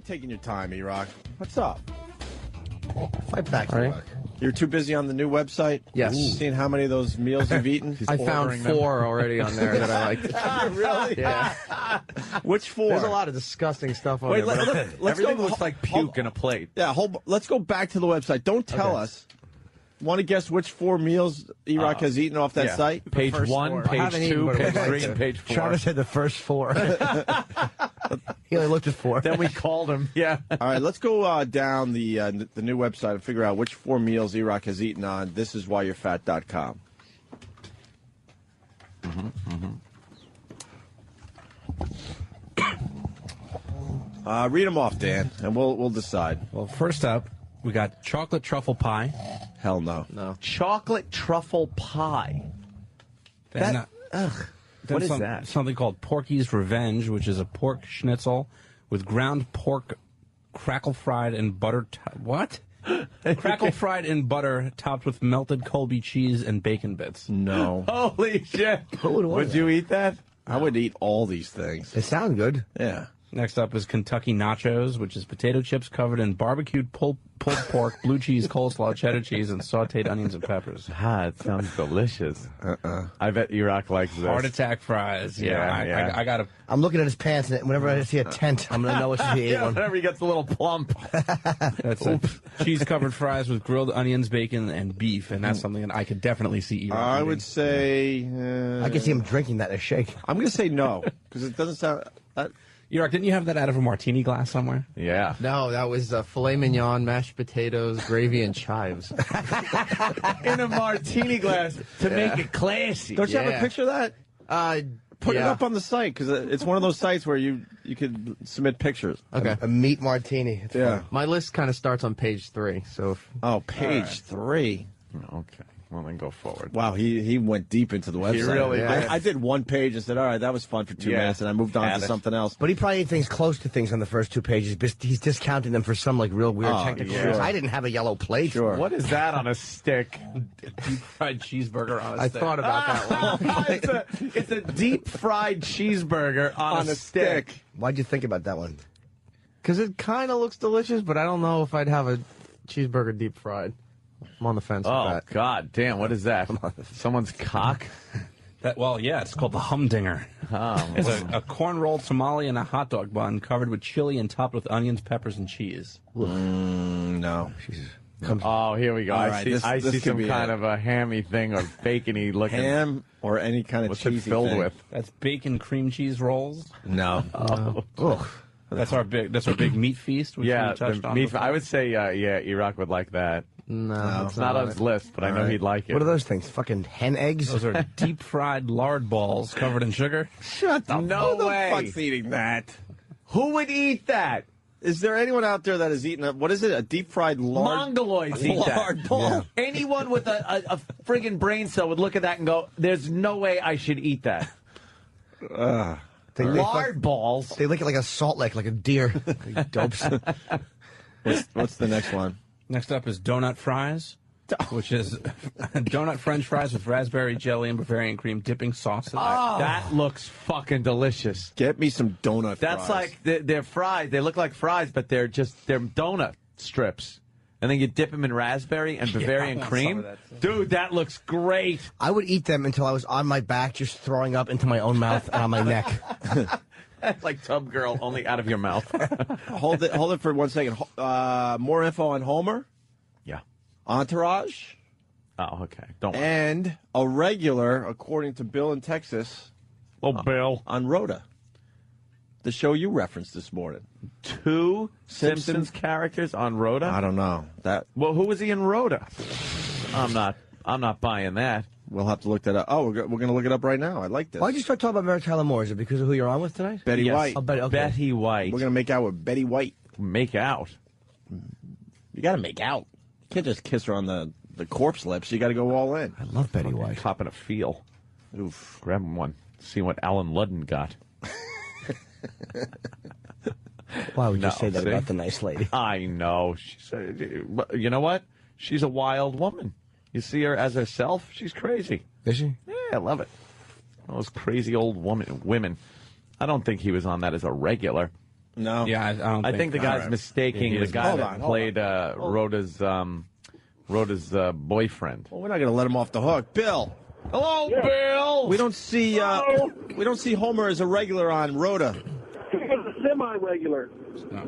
you taking your time, Erock? What's up? Fight back, All right. Erock. You're too busy on the new website? Yes. Seeing how many of those meals you've eaten? I found 4 already on there that I liked. Really? Yeah. Which 4? There's a lot of disgusting stuff on Wait, there. let's Everything go, looks like puke in a plate. Yeah, let's go back to the website. Don't tell us. Want to guess which 4 meals Erock has eaten off that site? Page first 1, 4. page I haven't 2, eaten, but I page would 3, like and to. page 4. Travis said the first 4. He only looked at 4. Then we called him. Yeah. All right, let's go down the new website and figure out which 4 meals Erock has eaten on thisiswhyyourfat.com. Read them off, Dan, and we'll decide. Well, first up, we got chocolate truffle pie. Hell no. No. Chocolate truffle pie. Then, What then is that? Something called Porky's Revenge, which is a pork schnitzel with ground pork crackle fried in butter. What? Crackle fried in butter, topped with melted Colby cheese and bacon bits. No. Holy shit. Would you eat that? I would eat all these things. They sound good. Yeah. Next up is Kentucky Nachos, which is potato chips covered in barbecued pulled pork, blue cheese, coleslaw, cheddar cheese, and sautéed onions and peppers. Ah, it sounds delicious. I bet Erock likes this. Heart attack fries. Yeah. I got to. I'm looking at his pants, and whenever I see a tent, I'm going to know he ate Yeah, one. whenever he gets a little plump. That's it. Cheese covered fries with grilled onions, bacon, and beef, and that's something that I could definitely see Erock I eating. would say. I can see him drinking that in a shake. I'm going to say no, because it doesn't sound. Erock, didn't you have that out of a martini glass somewhere? Yeah. No, that was filet mignon, mashed potatoes, gravy, and chives. In a martini glass to make it classy. Don't you have a Yeah. picture of that? Put it yeah. up on the site, because it's one of those sites where you could submit pictures. Okay. A meat martini. It's fun. My list kind of starts on page 3, so if, Oh, page 3. Okay. Well, then go forward. Wow, he went deep into the website. really did. I did one page and said, all right, that was fun for 2 Yeah. minutes, and I moved on Had to it. something else. But he probably ate things close to things on the first 2 pages, but he's discounting them for some like real weird Oh, technical yeah. reasons. I didn't have a yellow plate. Sure. What is that on a stick? Deep fried cheeseburger on a I stick. thought about that one. It's a deep fried cheeseburger on a stick. Why'd you think about that one? Because it kind of looks delicious, but I don't know if I'd have a cheeseburger deep fried. I'm on the fence with Oh, that. God damn. What is that? Someone's cock? It's called the humdinger. Oh, It's a corn rolled tamale and a hot dog bun covered with chili and topped with onions, peppers, and cheese. No. oh, here we go. All I right, see, this I see could some be kind it. of a hammy thing or bacony looking. Ham or any kind of What's it cheesy filled thing. with? That's bacon cream cheese rolls. No. That's our big meat feast, which Yeah, we touched the on. meat. before. I would say, Erock would like that. No, It's not on his list, but I know right. he'd like it. What are those things? Fucking hen eggs? Those are deep fried lard balls covered in sugar. Shut the No Who the way. fuck's eating that? Who would eat that? Is there anyone out there that has eaten what is it? A deep fried lard? Mongoloids eat Lard that. ball. Yeah. Anyone with a friggin' brain cell would look at that and go, "There's no way I should eat that." They Lard balls. They lick it like a salt lick, like a deer. You dopes. What's the next one? Next up is donut fries, which is donut French fries with raspberry jelly and Bavarian cream dipping sauce. That looks fucking delicious. Get me some donut That's fries. like they're fried. They look like fries, but they're donut strips. And then you dip them in raspberry and Bavarian want cream. some of that, too. Dude, that looks great. I would eat them until I was on my back, just throwing up into my own mouth and on my neck. Like Tub Girl, only out of your mouth. Hold it for 1 second. More info on Homer, Yeah. Entourage, Oh, okay. Don't worry. and a regular, according to Bill in Texas, Oh, Bill. on Rhoda. The show you referenced this morning. 2 Simpsons Simpsons characters on Rhoda? I don't know. That Well, who was he in Rhoda? I'm not buying that. we'll have to look that up. Oh, we're going to look it up right now. I like this. Why'd you start talking about Mary Tyler Moore? Is it because of who you're on with tonight? Betty Yes. White. Oh, Betty, okay. Betty White. We're going to make out with Betty White. Make out. You got to make out. You can't just kiss her on the corpse lips. You got to go all in. I love Betty White. Copping a feel. Oof. Grab him one. See what Alan Ludden got. Why would you No, say that see? about the nice lady? I know. You know what? She's a wild woman. You see her as herself, she's crazy. Is she? Yeah, I love it. Those crazy old women. I don't think he was on that as a regular. No. Yeah, I don't I think the guy's right. mistaking He the is. guy Hold that on, hold played Rhoda's boyfriend. Well, we're not going to let him off the hook. Bill. Hello, Bill. We don't see Homer as a regular on Rhoda. He was a semi-regular.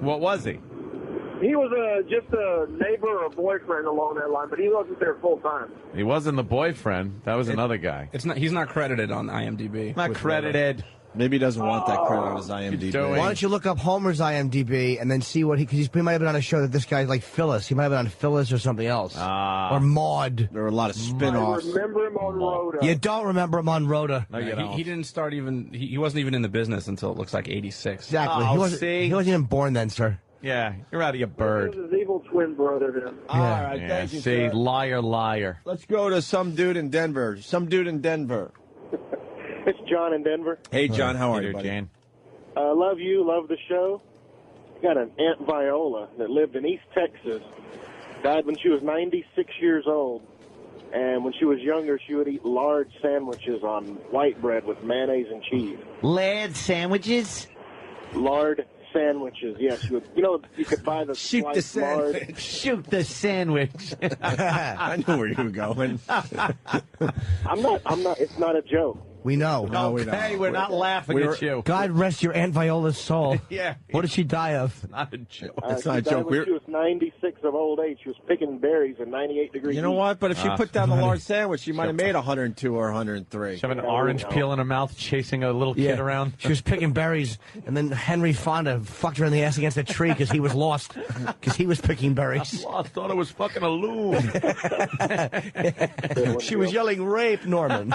What was he? He was just a neighbor or boyfriend along that line, but he wasn't there full time. He wasn't the boyfriend. That was another guy. It's not. He's not credited on IMDb. Not with credited. Maybe he doesn't want that credit on his IMDb. doing? Why don't you look up Homer's IMDb and then see what because he might have been on a show that this guy's like Phyllis. He might have been on Phyllis or something else. Or Maude. There were a lot of I spin-offs. remember him on Rhoda. You don't remember him on Rhoda. No, you don't. He didn't start even. He wasn't even in the business until it looks like '86. Exactly. Oh, he wasn't even born then, sir. Yeah, you're out of your He bird. was his evil twin brother then. All right, Yeah, thank you, see, sir. liar, liar. Let's go to some dude in Denver. It's John in Denver. Hey, John, how are Peter you, buddy? Jane. Love you, love the show. Got an Aunt Viola that lived in East Texas. Died when she was 96 years old. And when she was younger, she would eat large sandwiches on white bread with mayonnaise and cheese. Lard sandwiches? Lard sandwiches, yes. She would, you could buy the Shoot the sliced lard. sandwich. Shoot the sandwich. I knew where you were going. I'm not, it's not a joke. We know. No, we don't. Hey, we're not laughing we at were- you. God rest your Aunt Viola's soul. Yeah. What did she die of? Not a joke. It's She not a died joke. when she was 96 of old age. She was picking berries in 98 degrees. You know heat. what? But if she put down the large sandwich, she might have made 102 or 103. She have an orange peel in her mouth, chasing a little kid around. She was picking berries, and then Henry Fonda fucked her in the ass against a tree because he was lost, because he was picking berries. I thought it was fucking a loon. She was yelling, rape, Norman.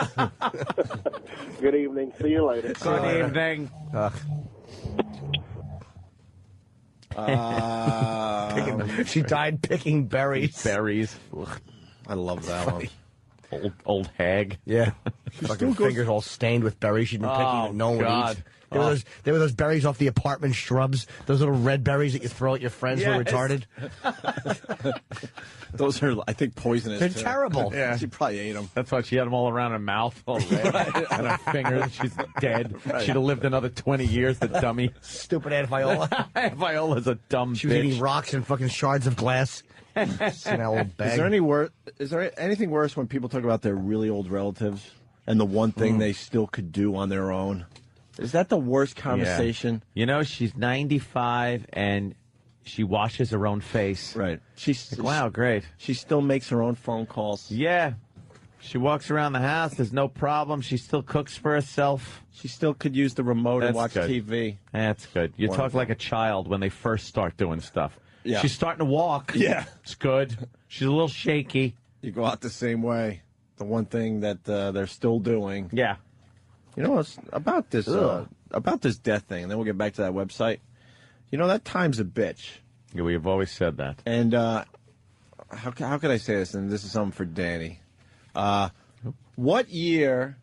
Good evening. See you later. Good evening. She died picking berries. Berries. I love that one. Old hag. Yeah. Fucking fingers all stained with berries she'd been picking that no one God. eats. There were those berries off the apartment shrubs, those little red berries that you throw at your friends who are Yes. retarded. Those are, I think, poisonous. They're too. terrible. Yeah. She probably ate them. That's why she had them all around her mouth, all red, and her fingers. She's dead. She'd have lived another 20 years, the dummy. Stupid Aunt Viola. Viola's a dumb She was bitch. eating rocks and fucking shards of glass. In that old bag. Is there anything worse when people talk about their really old relatives and the one thing they still could do on their own? Is that the worst conversation? You know, she's 95 and she washes her own face. Right. Like, wow, great. She still makes her own phone calls. Yeah. She walks around the house. There's no problem. She still cooks for herself. She still could use the remote and That's watch good. TV. That's good. You talk Wonderful. like a child when they first start doing stuff. Yeah. She's starting to walk. Yeah. It's good. She's a little shaky. You go out the same way. The one thing that they're still doing. Yeah. You know, it's about this death thing, and then we'll get back to that website. You know, that time's a bitch. Yeah, we've always said that. And how could I say this? And this is something for Danny. What year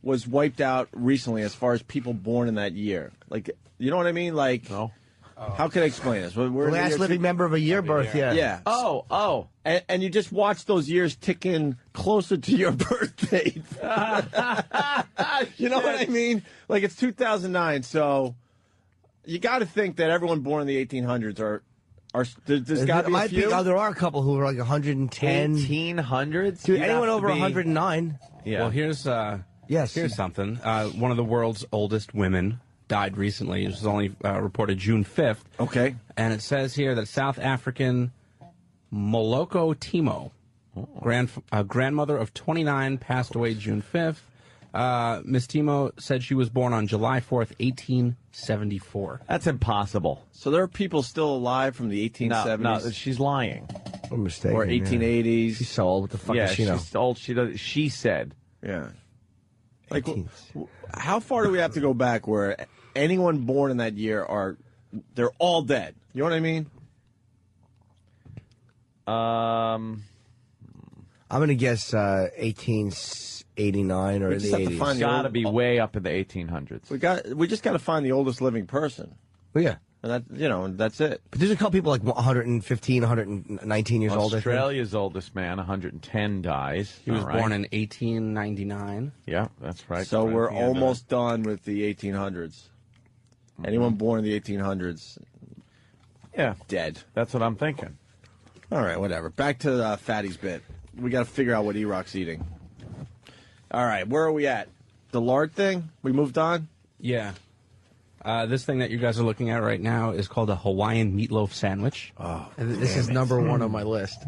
was wiped out recently as far as people born in that year? Like, you know what I mean? Like, No. how can I explain this? We're in the Last year living member of a year birth, yeah. Yeah. Oh. And you just watch those years tick in closer to your birth date. You know what I mean? Like, it's 2009, so you got to think that everyone born in the 1800s are there's got to be a few. There are a couple who are like 110. 1800s? Dude, You'd anyone have over to be- 109. Yeah. Well, here's Yes. here's something. One of the world's oldest women died recently. This was only reported June 5th. Okay. And it says here that South African Moloko Timo, grandmother of 29, passed away June 5th. Miss Timo said she was born on July 4th, 1874. That's impossible. So there are people still alive from the 1870s No, she's lying. I'm mistaken. or yeah. 1880s. She's so old. What the fuck Yeah, does she know? she's old. She said. Yeah. Like, 18s. how far do we have to go back where anyone born in that year they're all dead? You know what I mean? I'm going to guess 1889 or We in just the have to 80s. find Got to be way up in the 1800s. We just got to find the oldest living person, Well, yeah. and that's it. But there's a couple people like 115, 119 years old. I think. Australia's oldest man, 110, dies. He was All right. born in 1899. Yeah, that's right. So Right we're at the end of almost done with the 1800s. Anyone born in the 1800s, Yeah, dead. that's what I'm thinking. All right, whatever. Back to Fatty's bit. We got to figure out what Erock's eating. All right, where are we at? The lard thing? We moved on? Yeah. This thing that you guys are looking at right now is called a Hawaiian meatloaf sandwich. Oh, And this is number one on my list.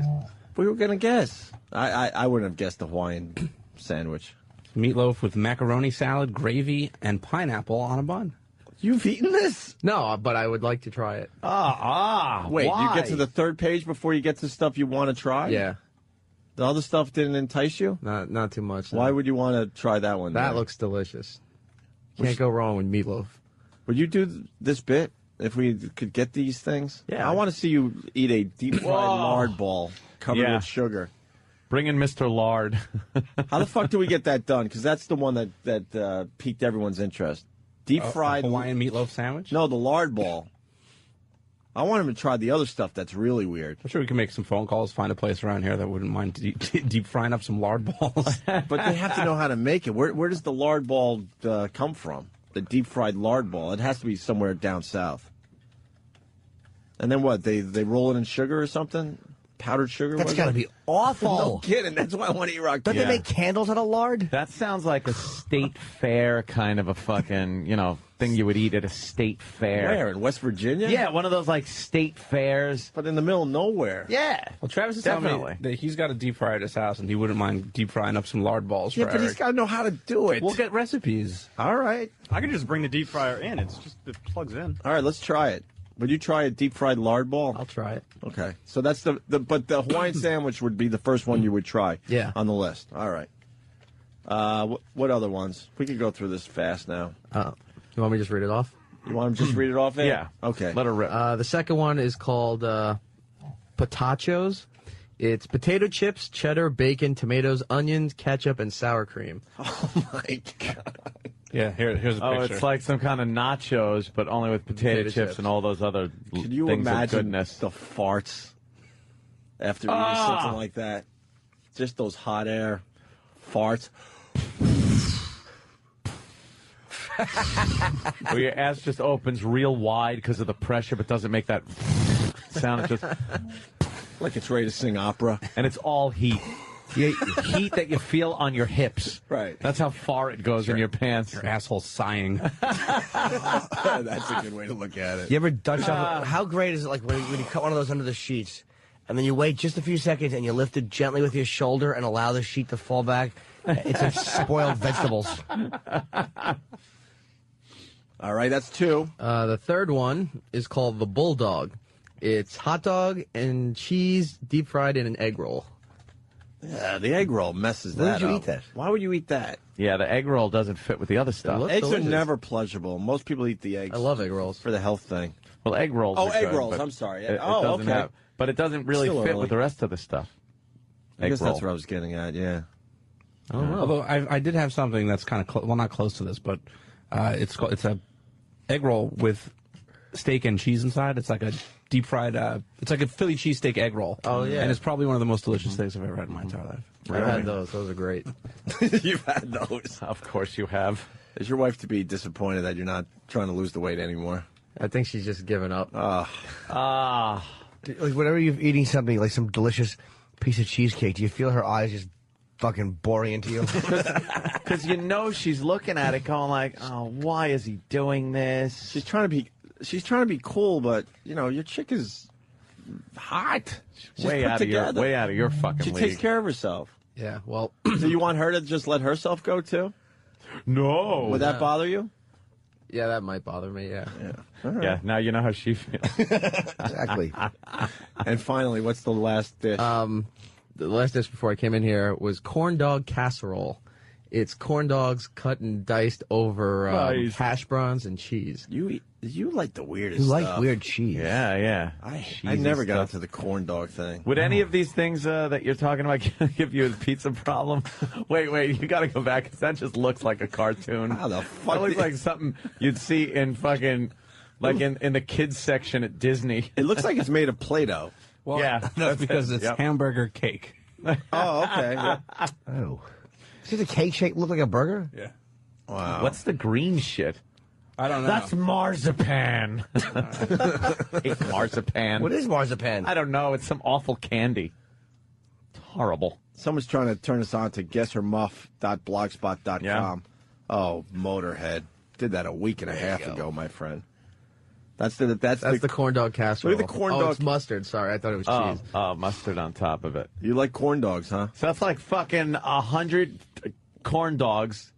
we were going to guess. I wouldn't have guessed the Hawaiian sandwich. Meatloaf with macaroni salad, gravy, and pineapple on a bun. You've eaten this? No, but I would like to try it. Wait, why? you get to the third page before you get to stuff you want to try? Yeah, The other stuff didn't entice you? not too much. no. Why would you want to try that one? That then? looks delicious. Can't go wrong with meatloaf. Would you do this bit if we could get these things? Yeah. I want to see you eat a deep fried lard ball covered Yeah. with sugar. Bring in Mr. Lard. How the fuck do we get that done? Because that's the one that piqued everyone's interest. Deep fried Hawaiian meatloaf sandwich? No, the lard ball. I want him to try the other stuff that's really weird. I'm sure we can make some phone calls, find a place around here that wouldn't mind deep frying up some lard balls. But they have to know how to make it. Where does the lard ball come from? The deep fried lard ball. It has to be somewhere down south. And then what? They roll it in sugar or something? Powdered sugar? That's What got to is be awful. No kidding. That's why I want to eat rock. Don't they make candles out of lard? That sounds like a state fair kind of a fucking, thing you would eat at a state fair. Where? In West Virginia? Yeah, one of those like state fairs. But in the middle of nowhere. Yeah. Well, Travis is telling Definitely. me that he's got a deep fryer at his house, and he wouldn't mind deep frying up some lard balls Yeah, for but he's Eric. got to know how to do it. We'll get recipes. All right. I can just bring the deep fryer in. It plugs in. All right, let's try it. Would you try a deep fried lard ball? I'll try it. Okay. So that's but the Hawaiian sandwich would be the first one you would try. Yeah. On the list. All right. What other ones? We could go through this fast now. You want me to just read it off? You want to just read it off? Ed? Yeah. Okay. Let her rip. The second one is called Potachos. It's potato chips, cheddar, bacon, tomatoes, onions, ketchup, and sour cream. Oh my god. Yeah, here's a Oh, picture. it's like some kind of nachos, but only with potato chips and all those other Can you things of imagine goodness. the farts after eating something like that? Just those hot air farts. Where your ass just opens real wide because of the pressure, but doesn't make that sound. It just, Like it's ready to sing opera. and it's all heat. Heat that you feel on your hips. Right. That's how far it goes in your pants. Your asshole sighing. That's a good way to look at it. You ever Dutch oven? How great is it like when you cut one of those under the sheets, and then you wait just a few seconds and you lift it gently with your shoulder and allow the sheet to fall back? It's like spoiled vegetables. All right, that's two. The third one is called the Bulldog. It's hot dog and cheese deep fried in an egg roll. Yeah, the egg roll messes Why that would you up. eat that? Why would you eat that? Yeah, the egg roll doesn't fit with the other stuff. Look- Eggs delicious. are never pleasurable. Most people eat the eggs I love egg rolls. for the health thing. Well, egg rolls. Oh, are egg good, rolls, but I'm sorry. It Oh, doesn't okay. have, but it doesn't really Still fit early. with the rest of the stuff. I Egg guess roll. that's what I was getting at, yeah. I don't know. Although I did have something that's kind of well, not close to this, but it's a egg roll with steak and cheese inside. It's like a deep fried. It's like a Philly cheesesteak egg roll. Oh, yeah. and it's probably one of the most delicious things I've ever had in my entire life. I've had those. Those are great. You've had those. Of course you have. Is your wife to be disappointed that you're not trying to lose the weight anymore? I think she's just given up. Like whenever you're eating something like some delicious piece of cheesecake, do you feel her eyes just fucking boring into you? Because you know she's looking at it going like, oh, why is he doing this? She's trying to be cool, but your chick is hot. She's way put out together. of your fucking She league. takes care of herself. Yeah, well, Do you want her to just let herself go too? No. Would that bother you? yeah, that might bother me, yeah. Yeah, now you know how she feels. Exactly. And finally, what's the last dish? The last dish before I came in here was corn dog casserole. It's corn dogs cut and diced over Nice. hash browns and cheese. You like the weirdest You like stuff. weird cheese. Yeah. I Cheesy never got stuff. into the corn dog thing. Would any of these things that you're talking about give you a pizza problem? wait, you got to go back. 'Cause that just looks like a cartoon. How the fuck That looks did- like something you'd see in fucking, like in the kids section at Disney. It looks like it's made of Play-Doh. Well, Yeah, that's because it. it's Yep. hamburger cake. Oh, okay. Yeah. Oh. Does the cake shape look like a burger? Yeah. Wow. What's the green shit? I don't know. That's marzipan. Hate marzipan. What is marzipan? I don't know. It's some awful candy. It's horrible. Someone's trying to turn us on to guesshermuff.blogspot.com. Yeah. Oh, Motorhead. Did that a week and a half ago, my friend. That's the corn dog casserole. Look at the corn oh, dog. it's mustard. Sorry, I thought it was cheese. Oh, mustard on top of it. You like corn dogs, huh? So that's like fucking 100 corn dogs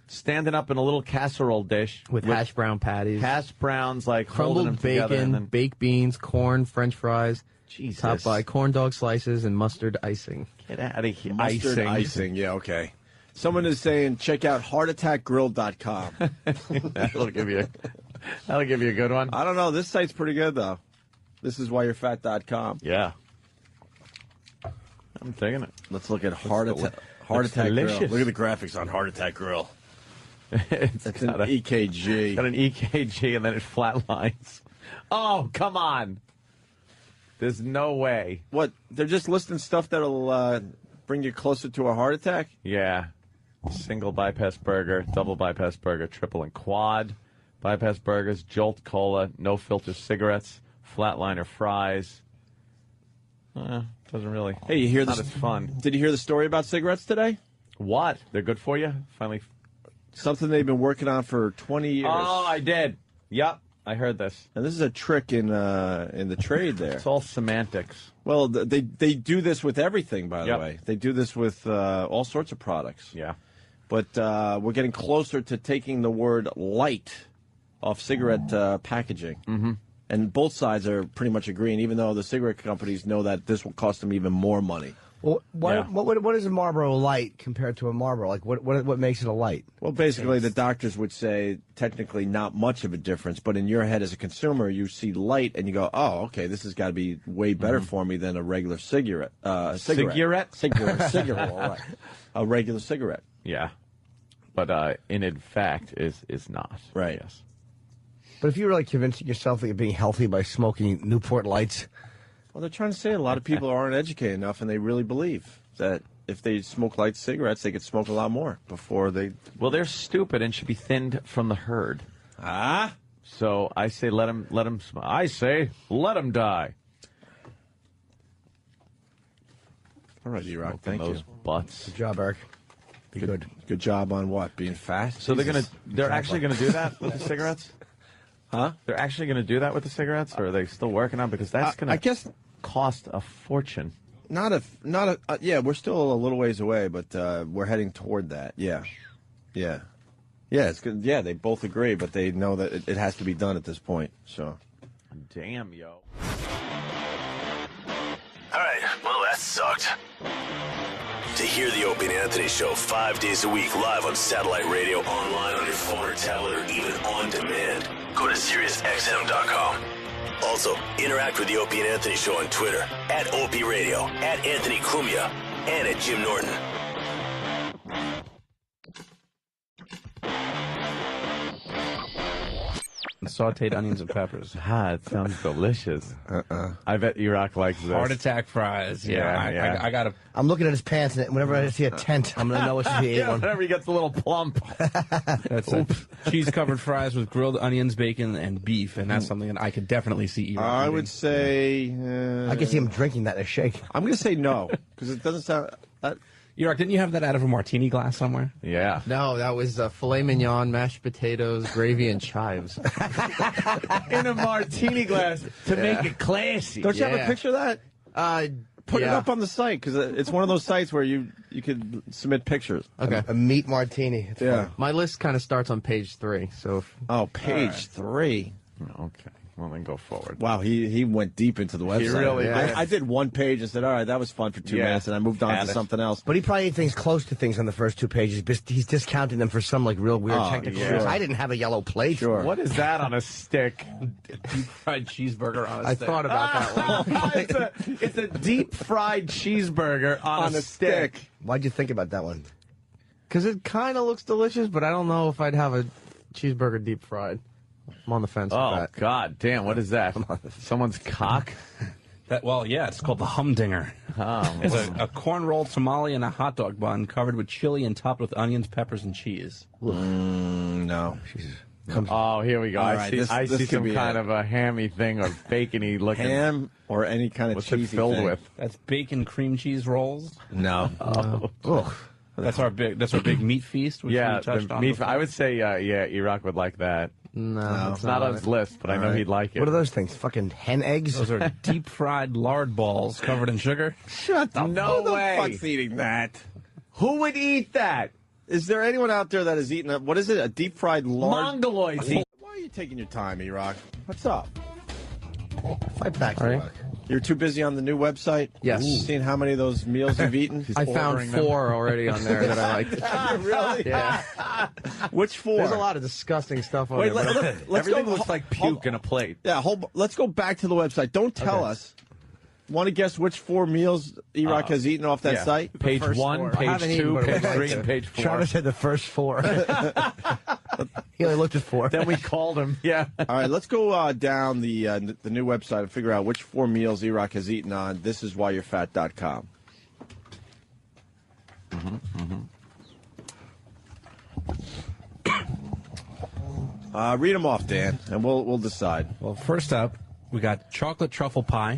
standing up in a little casserole dish with hash brown patties, hash browns, like holding them crumbled together, bacon, and then baked beans, corn, French fries, Jesus. topped by corn dog slices and mustard icing. Get out of here. Mustard icing. Yeah, okay. Someone is saying check out heartattackgrill.com. That'll give you a good one. I don't know. This site's pretty good, though. This is whyyourfat.com. Yeah. I'm digging it. Let's look at Heart Attack Grill. delicious. Look at the graphics on Heart Attack Grill. It's That's an got a EKG. got an EKG and then it flatlines. Oh, come on. There's no way. What? They're just listing stuff that'll bring you closer to a heart attack? Yeah. Single bypass burger, double bypass burger, triple and quad bypass burgers, Jolt Cola, no filter cigarettes, flatliner fries. Doesn't really. Hey, you hear not this? as fun. Did you hear the story about cigarettes today? What? They're good for you? Finally. Something they've been working on for 20 years. Oh, I did. Yep, I heard this. And this is a trick in the trade there. It's all semantics. Well, they do this with everything, by the Yep. way. They do this with all sorts of products. Yeah. But we're getting closer to taking the word light off cigarette packaging. Mm-hmm. And both sides are pretty much agreeing, even though the cigarette companies know that this will cost them even more money. Well, Yeah. what is a Marlboro Light compared to a Marlboro? Like, what makes it a light? Well, basically, the doctors would say technically not much of a difference, but in your head as a consumer, you see light and you go, oh, okay, this has got to be way better for me than a regular cigarette. Cigarette? Cigarette, all right. A regular cigarette. Yeah. But in fact, is not. Right. Yes. But if you're really convincing yourself that you're being healthy by smoking Newport Lights, Well, they're trying to say a lot of people aren't educated enough, and they really believe that if they smoke light cigarettes, they could smoke a lot more before they... Well, they're stupid and should be thinned from the herd. Ah? So I say let them I say let them die. All right, Erock, Smoking thank those you. butts. good job, Eric. Be good. Good job on what? Being fat? So Jesus. they're actually gonna do that with the cigarettes? Huh? They're actually gonna do that with the cigarettes, or are they still working on? Because that's gonna I guess cost a fortune. yeah, we're still a little ways away, but we're heading toward that. Yeah. It's good. Yeah, they both agree, but they know that it has to be done at this point. So, Damn, yo. All right, well, that sucked. To hear the Opie and Anthony Show 5 days a week live on satellite radio, online on your phone or tablet, or even on demand, go to SiriusXM.com. Also, interact with the Opie and Anthony Show on Twitter, at Opie Radio, at Anthony Cumia, and at Jim Norton. Sauteed onions and peppers. Ah, it sounds delicious. I bet Erock likes this. Heart attack fries. Yeah. I got a. I'm looking at his pants, and whenever I see a tent, I'm going to know it's he ate one. Whenever he gets a little plump. That's cheese covered fries with grilled onions, bacon, and beef, and that's something that I could definitely see eating. I would say... I can see him drinking that in a shake. I'm going to say no, because it doesn't sound... Erock, didn't you have that out of a martini glass somewhere? Yeah. No, that was filet mignon, mashed potatoes, gravy, and chives. In a martini glass to make it classy. Don't you have a Yeah. picture of that? Put it yeah. up on the site, because it's one of those sites where you could submit pictures. Okay. A meat martini. It's Yeah. fun. My list kind of starts on page 3, so Oh, page 3. Okay. Well, then go forward. Wow, he went deep into the website. really did. I did one page and said, all right, that was fun for 2 Yeah. minutes, and I moved on Had to it. something else. But he probably thinks close to things on the first 2 pages. But he's discounting them for some like real weird Oh, technical yeah. things. I didn't have a yellow plate. Sure. What is that on a stick? Deep fried cheeseburger on a I stick. thought about that one. It's a deep fried cheeseburger on a stick. Why'd you think about that one? Because it kind of looks delicious, but I don't know if I'd have a cheeseburger deep fried. I'm on the fence with Oh, that. God damn. What is that? Someone's cock? Yeah, it's called the humdinger. Oh, It's a corn rolled tamale and a hot dog bun covered with chili and topped with onions, peppers, and cheese. No. Oh, here we go. All I right, see, this- I this see could some be kind it. of a hammy thing or bacony looking. Ham or any kind of What's it cheesy filled thing. with? That's bacon cream cheese rolls. No. That's our big meat feast. Which Yeah, we touched the on meat. before. I would say, Erock would like that. No, It's not on his list, but I know he'd like it. What are those things? Fucking hen eggs? Those are deep fried lard balls covered in sugar. Shut the No Who way. the fuck's eating that? Who would eat that? Is there anyone out there that has eaten what is it? A deep fried lard? Mongoloids eat. Why are you taking your time, Erock? What's up? Fight back. All right. You're too busy on the new website? Yes. Seeing how many of those meals you've eaten? I found ordering them. 4 already on there that I liked. Really? Yeah. Which four? There's a lot of disgusting stuff on Wait, there. but- let's Everything go. looks like puke in a plate. Yeah, let's go back to the website. Don't tell us. Want to guess which 4 meals Erock has eaten off that Yeah. site? Page first 1, four. I page haven't 2, eaten, but I page would 3, like and to. page 4. Travis had the first 4. He only looked at 4. Then we called him. Yeah. All right, let's go down the new website and figure out which 4 meals Erock has eaten on thisiswhyyourfat.com. Read them off, Dan, and we'll decide. Well, first up, we got chocolate truffle pie.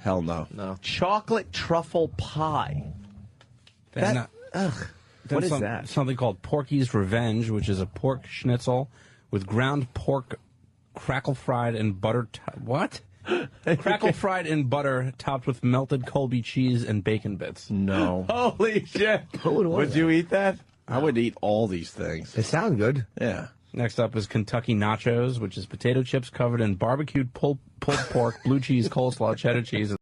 Hell no. Chocolate truffle pie. Then, What then is that? Something called Porky's Revenge, which is a pork schnitzel with ground pork crackle fried and butter. What? Crackle fried in butter, topped with melted Colby cheese and bacon bits. No. Holy shit. would you eat that? I would eat all these things. They sound good. Yeah. Next up is Kentucky Nachos, which is potato chips covered in barbecued pulled pork, blue cheese, coleslaw, cheddar cheese,